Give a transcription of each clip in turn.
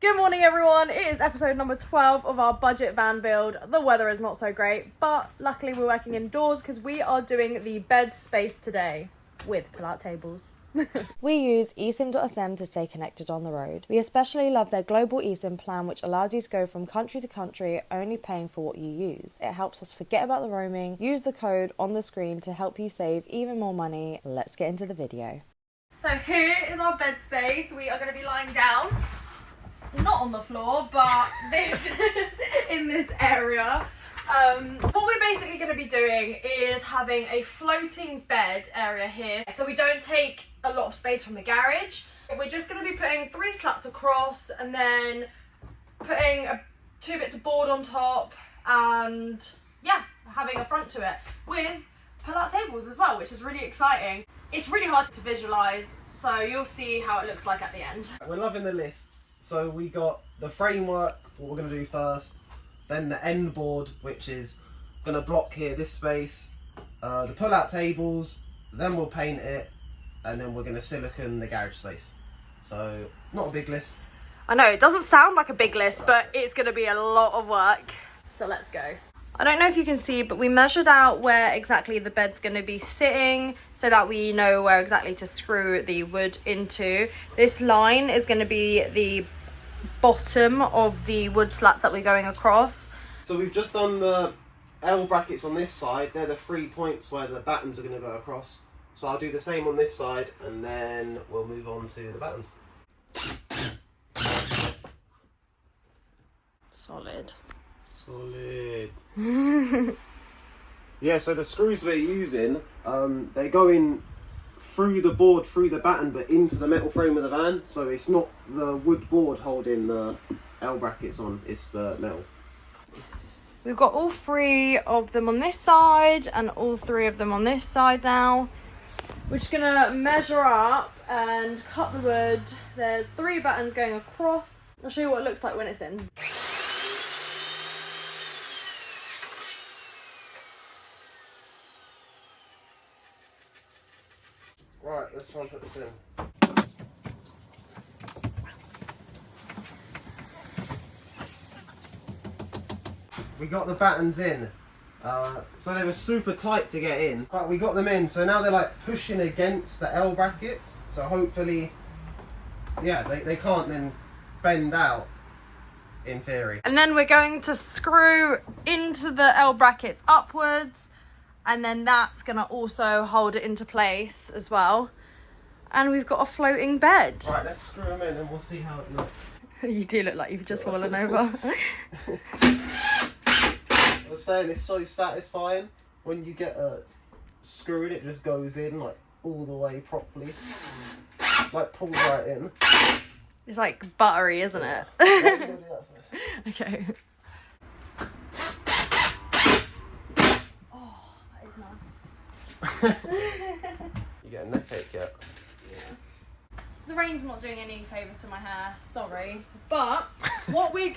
Good morning everyone, it is episode number 12 of our budget van build. The weather is not so great, but luckily we're working indoors because we are doing the bed space today with pull-out tables. We use Esim.sm to stay connected on the road. We especially love their global eSIM plan, which allows you to go from country to country only paying for what you use. It helps us forget about the roaming. Use the code on the screen to help you save even more money. Let's get into the video. So here is our bed space. We are going to be lying down. Not on the floor, but this in this area. What we're basically going to be doing is having a floating bed area here, so we don't take a lot of space from the garage. We're just going to be putting 3 slats across and then putting 2 bits of board on top and yeah, having a front to it with pull-out tables as well, which is really exciting. It's really hard to visualise, so you'll see how it looks like at the end. We're loving the lists. So we got the framework, what we're going to do first, then the end board, which is going to block here this space, the pull-out tables, then we'll paint it, and then we're going to silicone the garage space. So not a big list. I know, it doesn't sound like a big list, but it's going to be a lot of work. So let's go. I don't know if you can see, but we measured out where exactly the bed's going to be sitting so that we know where exactly to screw the wood into. This line is going to be the bottom of the wood slats that we're going across. So we've just done the L brackets on this side. They're the 3 points where the battens are going to go across. So I'll do the same on this side and then we'll move on to the battens. Solid. Yeah, so the screws we're using, they go in through the board, through the batten, but into the metal frame of the van. So it's not the wood board holding the L brackets on, it's the metal. We've got all 3 of them on this side and all 3 of them on this side now. We're just gonna measure up and cut the wood. There's 3 battens going across. I'll show you what it looks like when it's in. Right, let's try and put this in. We got the battens in. So they were super tight to get in, but we got them in, so now they're like pushing against the L brackets, so hopefully, yeah, they can't then bend out, in theory. And then we're going to screw into the L brackets upwards, and then that's gonna also hold it into place as well. And we've got a floating bed. Right, let's screw them in and we'll see how it looks. You do look like you've just fallen over. I was saying, it's so satisfying when you get a screw in, it just goes in like all the way properly, like pulls right in. It's like buttery, isn't it? Okay. Oh, that is nice. You get a neck ache yet? Yeah. The rain's not doing any favours to my hair, sorry. But what we're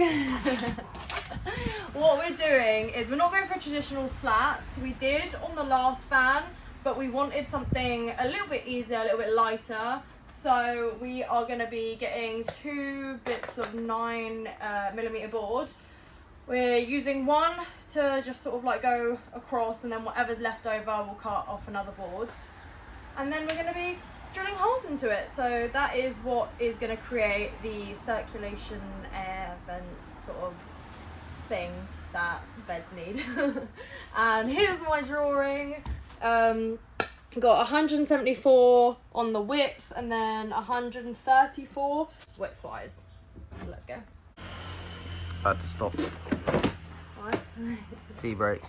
doing is we're not going for traditional slats. We did on the last van, but we wanted something a little bit easier, a little bit lighter. So we are going to be getting 2 bits of 9mm board. We're using one to just sort of like go across, and then whatever's left over we'll cut off another board. And then we're going to be drilling holes into it. So that is what is going to create the circulation air vent sort of thing that beds need. And here's my drawing. Got 174 on the width and then 134 width-wise. So let's go. I had to stop. Right. Tea break.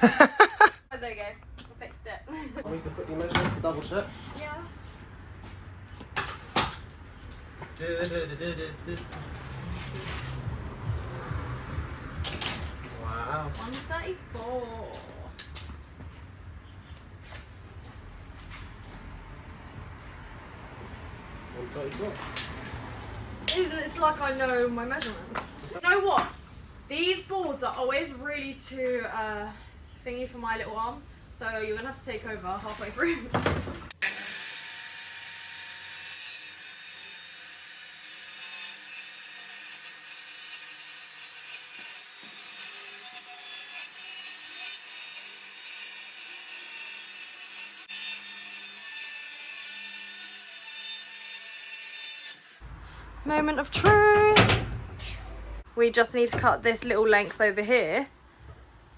Oh, there you go. I fixed it. I need to put your measurement to double check. Yeah. Wow. 134. 134. It's like I know my measurements. You know what? These boards are always really too thingy for my little arms. So you're gonna have to take over halfway through. Moment of truth. We just need to cut this little length over here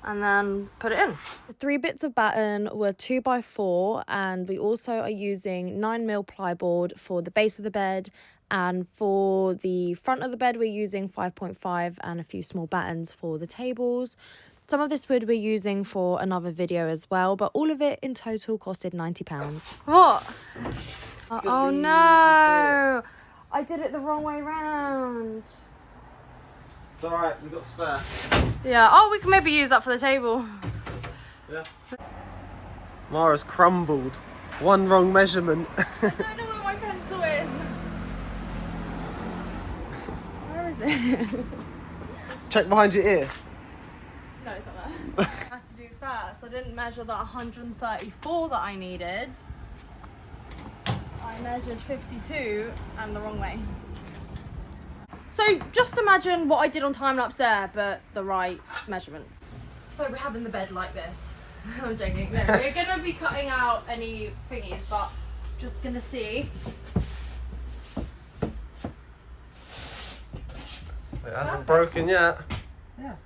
and then put it in. The 3 bits of batten were 2x4, and we also are using 9mm plyboard for the base of the bed, and for the front of the bed we're using 5.5 and a few small battens for the tables. Some of this wood we're using for another video as well, but all of it in total costed £90. What? Oh no! I did it the wrong way round. It's alright, we've got spare. Yeah, oh, we can maybe use that for the table. Yeah. Mara's crumbled. One wrong measurement. I don't know where my pencil is. Where is it? Check behind your ear. No, it's not there. I had to do first. I didn't measure the 134 that I needed. I measured 52 and the wrong way. So just imagine what I did on time-lapse there, but the right measurements. So we're having the bed like this. I'm joking. No, we're gonna be cutting out any thingies, but just gonna see. It hasn't broken yet. Yeah.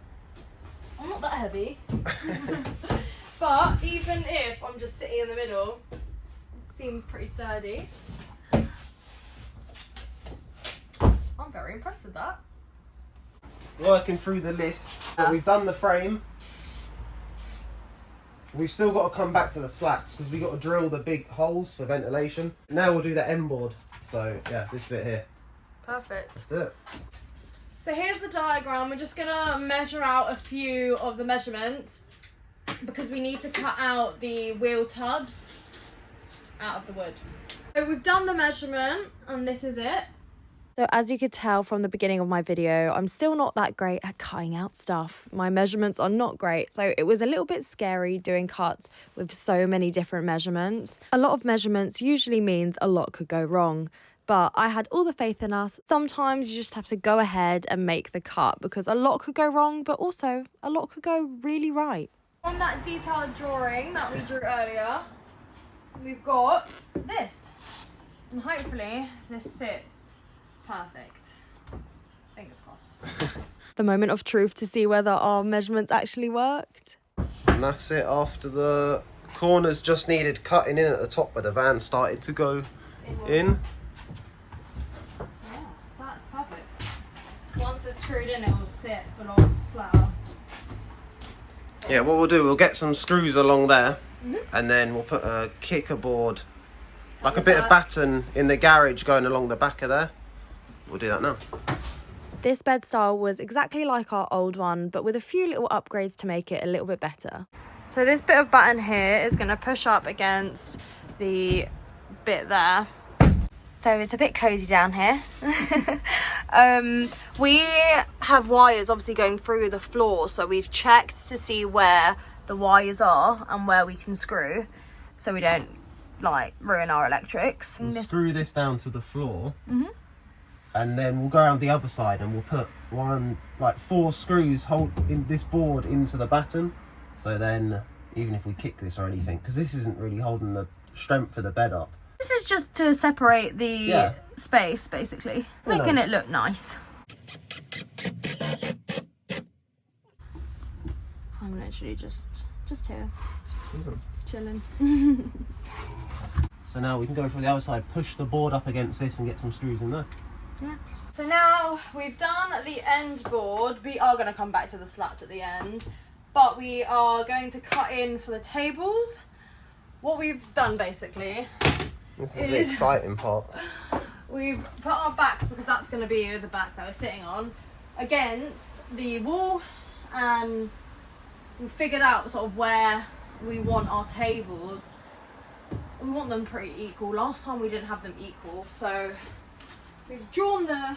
I'm not that heavy. But even if I'm just sitting in the middle, it seems pretty sturdy. I'm very impressed with that. Working through the list. We've done the frame. We've still got to come back to the slats because we've got to drill the big holes for ventilation. Now we'll do the end board. So yeah, this bit here. Perfect. Let's do it. So here's the diagram. We're just gonna measure out a few of the measurements because we need to cut out the wheel tubs out of the wood. So we've done the measurement and this is it. So as you could tell from the beginning of my video, I'm still not that great at cutting out stuff. My measurements are not great, so it was a little bit scary doing cuts with so many different measurements. A lot of measurements usually means a lot could go wrong, but I had all the faith in us. Sometimes you just have to go ahead and make the cut because a lot could go wrong, but also a lot could go really right. On that detailed drawing that we drew earlier, we've got this, and hopefully this sits perfect. Fingers crossed. The moment of truth to see whether our measurements actually worked. And that's it. After the corners just needed cutting in at the top where the van started to go in. Yeah, that's perfect. Once it's screwed in, it will sit a lot flatter. Yeah, what we'll do, we'll get some screws along there, and then we'll put a kicker board, like a bit of batten in the garage going along the back of there. We'll do that now. This bed style was exactly like our old one, but with a few little upgrades to make it a little bit better. So this bit of batten here is going to push up against the bit there. So it's a bit cozy down here. We have wires obviously going through the floor, so we've checked to see where the wires are and where we can screw, so we don't like ruin our electrics. We'll screw this down to the floor. And then we'll go around the other side and we'll put 4 screws hold in this board into the batten. So then even if we kick this or anything, because this isn't really holding the strength of the bed up. This is just to separate the space, basically, making it look nice. I'm literally just here, chilling. So now we can go from the other side, push the board up against this and get some screws in there. Yeah. So now we've done the end board. We are going to come back to the slats at the end, but we are going to cut in for the tables. What we've done basically, this is the exciting part. We've put our backs, because that's going to be the back that we're sitting on, against the wall, and we figured out sort of where we want our tables. We want them pretty equal. Last time we didn't have them equal, so we've drawn the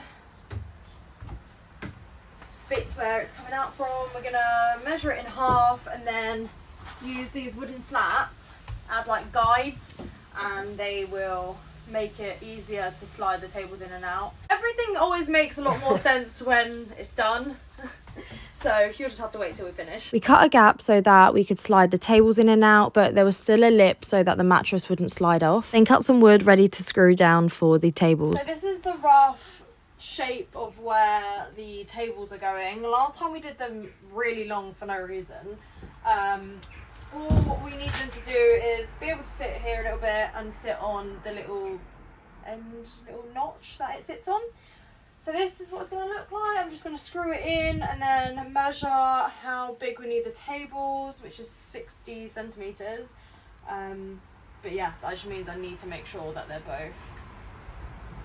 bits where it's coming out from. We're gonna measure it in half and then use these wooden slats as like guides, and they will make it easier to slide the tables in and out. Everything always makes a lot more sense when it's done. So you'll just have to wait till we finish. We cut a gap so that we could slide the tables in and out, but there was still a lip so that the mattress wouldn't slide off. Then cut some wood ready to screw down for the tables. So this is the rough shape of where the tables are going. Last time we did them really long for no reason. All what we need them to do is be able to sit here a little bit and sit on the little notch that it sits on. So this is what it's going to look like. I'm just going to screw it in and then measure how big we need the tables, which is 60 centimetres. But yeah, that just means I need to make sure that they're both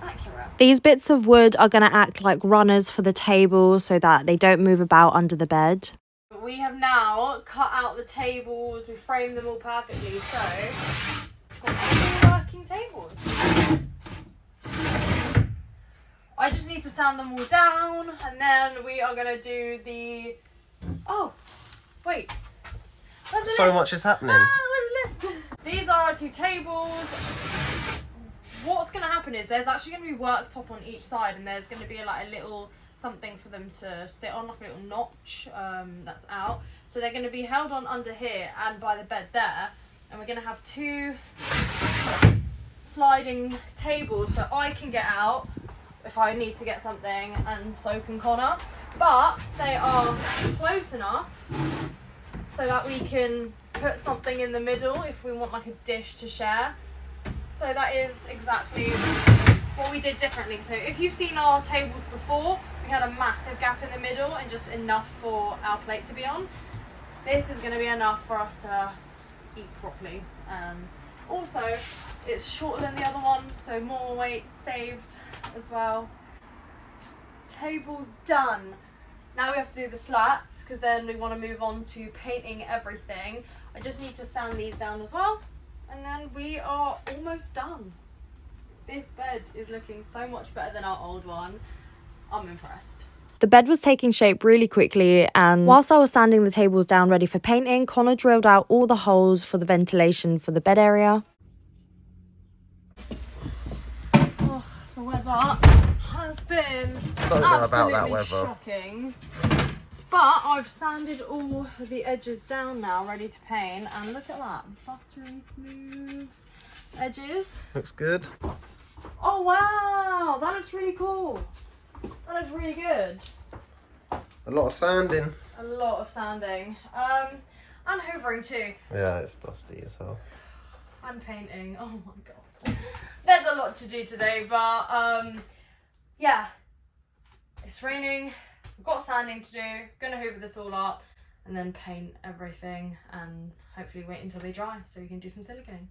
accurate. These bits of wood are going to act like runners for the table so that they don't move about under the bed. But we have now cut out the tables, we framed them all perfectly, so we've got two working tables. I just need to sand them all down, and then we are going to do the... Oh, wait. So much is happening. Where's the list? These are our two tables. What's going to happen is there's actually going to be worktop on each side, and there's going to be like a little something for them to sit on, like a little notch that's out. So they're going to be held on under here and by the bed there, and we're going to have two sliding tables so I can get out if I need to get something, and so can Connor. But they are close enough so that we can put something in the middle if we want like a dish to share. So that is exactly what we did differently. So if you've seen our tables before, we had a massive gap in the middle and just enough for our plate to be on. This is going to be enough for us to eat properly. Also, it's shorter than the other one, so more weight saved as well. Table's done. Now we have to do the slats, because then we want to move on to painting everything. I just need to sand these down as well, and then we are almost done. This bed is looking so much better than our old one. I'm impressed. The bed was taking shape really quickly, and whilst I was sanding the tables down ready for painting, Connor drilled out all the holes for the ventilation for the bed area. Oh, the weather has been Don't know about that absolutely weather. shocking. But I've sanded all the edges down now, ready to paint, and look at that, buttery smooth edges. Looks good. Oh wow, that looks really cool. That looks really good. A lot of sanding. A lot of sanding. And hoovering too. Yeah, it's dusty as hell. And painting. Oh my god. There's a lot to do today, but yeah. It's raining. We've got sanding to do. Gonna hoover this all up and then paint everything and hopefully wait until they dry so we can do some siliconing.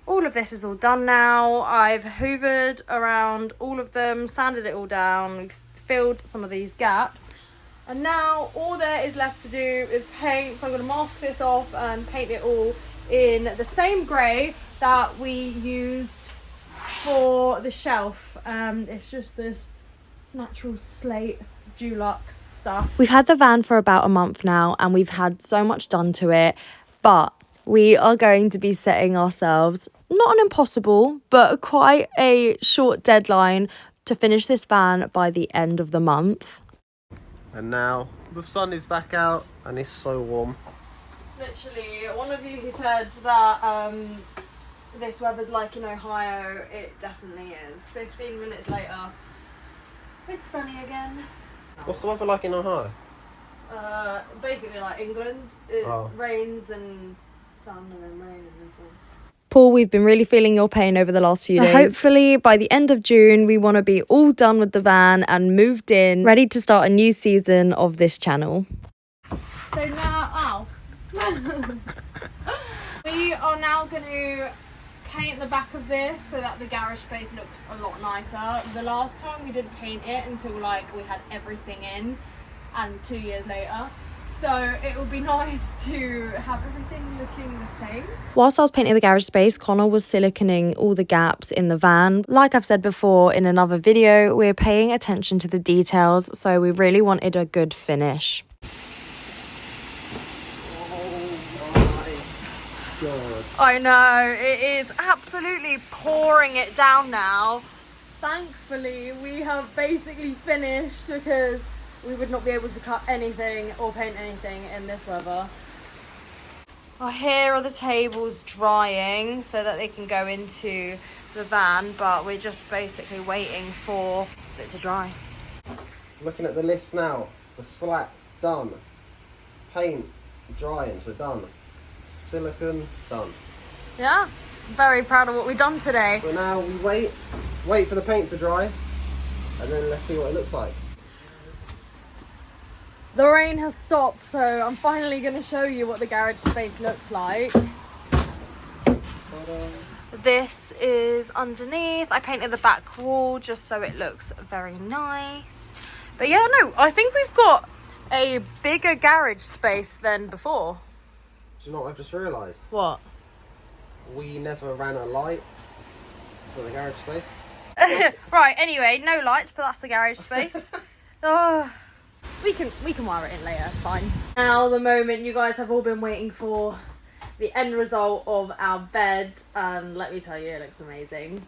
All of this is all done now. I've hoovered around all of them, sanded it all down, filled some of these gaps. And now all there is left to do is paint. So I'm going to mask this off and paint it all in the same grey that we used for the shelf. It's just this natural slate Dulux stuff. We've had the van for about a month now, and we've had so much done to it, but we are going to be setting ourselves not an impossible, but quite a short deadline to finish this van by the end of the month. And now the sun is back out and it's so warm. Literally, one of you who said that this weather's like in Ohio, it definitely is. 15 minutes later, it's sunny again. What's the weather like in Ohio? Basically like England. It Oh. rains and sun and then rain and then sun. Paul, we've been really feeling your pain over the last few days. Hopefully by the end of June, we want to be all done with the van and moved in, ready to start a new season of this channel. So now, we are now going to paint the back of this so that the garage space looks a lot nicer. The last time we didn't paint it until like we had everything in, and 2 years later. So it would be nice to have everything looking the same. Whilst I was painting the garage space, Connor was siliconing all the gaps in the van. Like I've said before in another video, we're paying attention to the details, so we really wanted a good finish. God. I know, it is absolutely pouring it down now. Thankfully, we have basically finished because we would not be able to cut anything or paint anything in this weather. Here are the tables drying so that they can go into the van, but we're just basically waiting for it to dry. Looking at the list now, the slats done, paint drying, so done, silicone done. Yeah, very proud of what we've done today. So now we wait for the paint to dry, and then let's see what it looks like. The rain has stopped, so I'm finally going to show you what the garage space looks like. Ta-da. This is underneath. I painted the back wall just so it looks very nice. But yeah, no, I think we've got a bigger garage space than before. Do you know what I've just realised? What? We never ran a light for the garage space. Right, anyway, no lights, but that's the garage space. Oh. We can wire it in later, it's fine. Now the moment you guys have all been waiting for, the end result of our bed, and let me tell you, it looks amazing.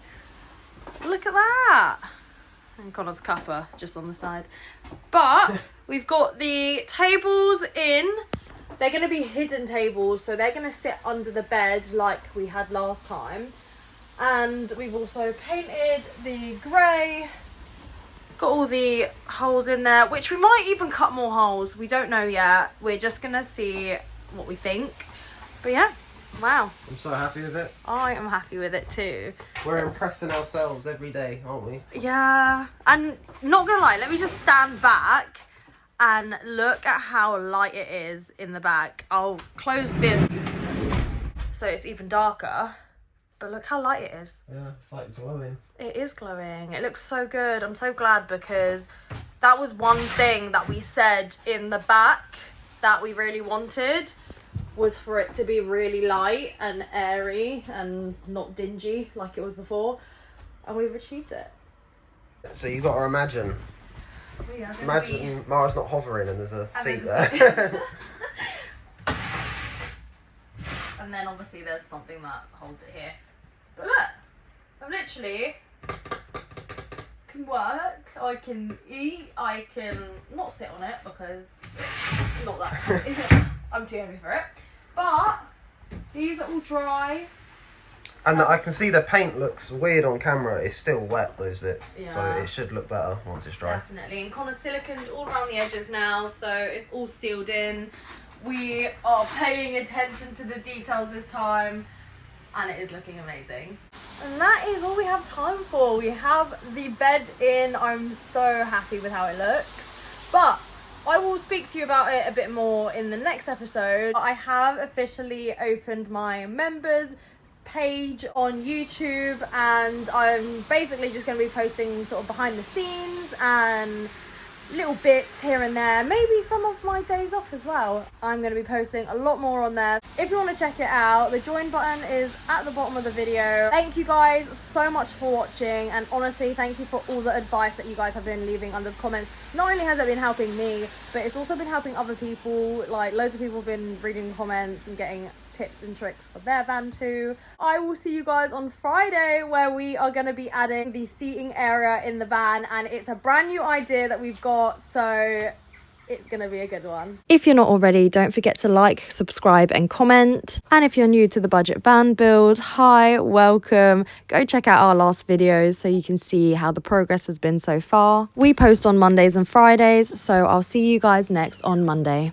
Look at that! And Connor's cuppa just on the side. But we've got the tables in. They're going to be hidden tables, so they're going to sit under the bed like we had last time. And we've also painted the grey. Got all the holes in there, which we might even cut more holes. We don't know yet. We're just going to see what we think. But yeah, wow. I'm so happy with it. I am happy with it too. We're impressing ourselves every day, aren't we? Yeah, and not gonna lie, let me just stand back and look at how light it is in the back. I'll close this so it's even darker, but look how light it is. Yeah, it's like glowing. It is glowing. It looks so good. I'm so glad, because that was one thing that we said in the back that we really wanted, was for it to be really light and airy and not dingy like it was before, and we've achieved it. So you've got to imagine Mara's not hovering and there's a seat there. And then obviously there's something that holds it here. But look, I literally can work, I can eat, I can not sit on it because it's not that heavy. I'm too heavy for it. But these are all dry. And I can see the paint looks weird on camera. It's still wet, those bits. Yeah. So it should look better once it's dry. Definitely. And Connor's siliconed all around the edges now, so it's all sealed in. We are paying attention to the details this time, and it is looking amazing. And that is all we have time for. We have the bed in. I'm so happy with how it looks. But I will speak to you about it a bit more in the next episode. I have officially opened my members page on YouTube, and I'm basically just going to be posting sort of behind the scenes and little bits here and there, maybe some of my days off as well. I'm going to be posting a lot more on there. If you want to check it out, the join button is at the bottom of the video. Thank you guys so much for watching, and honestly thank you for all the advice that you guys have been leaving under the comments. Not only has it been helping me, but it's also been helping other people. Like, loads of people have been reading the comments and getting tips and tricks for their van too. I will see you guys on Friday, where we are going to be adding the seating area in the van, and it's a brand new idea that we've got, so it's going to be a good one. If you're not already, don't forget to like, subscribe and comment. And if you're new to the budget van build, hi, welcome. Go check out our last videos so you can see how the progress has been so far. We post on Mondays and Fridays, so I'll see you guys next on Monday.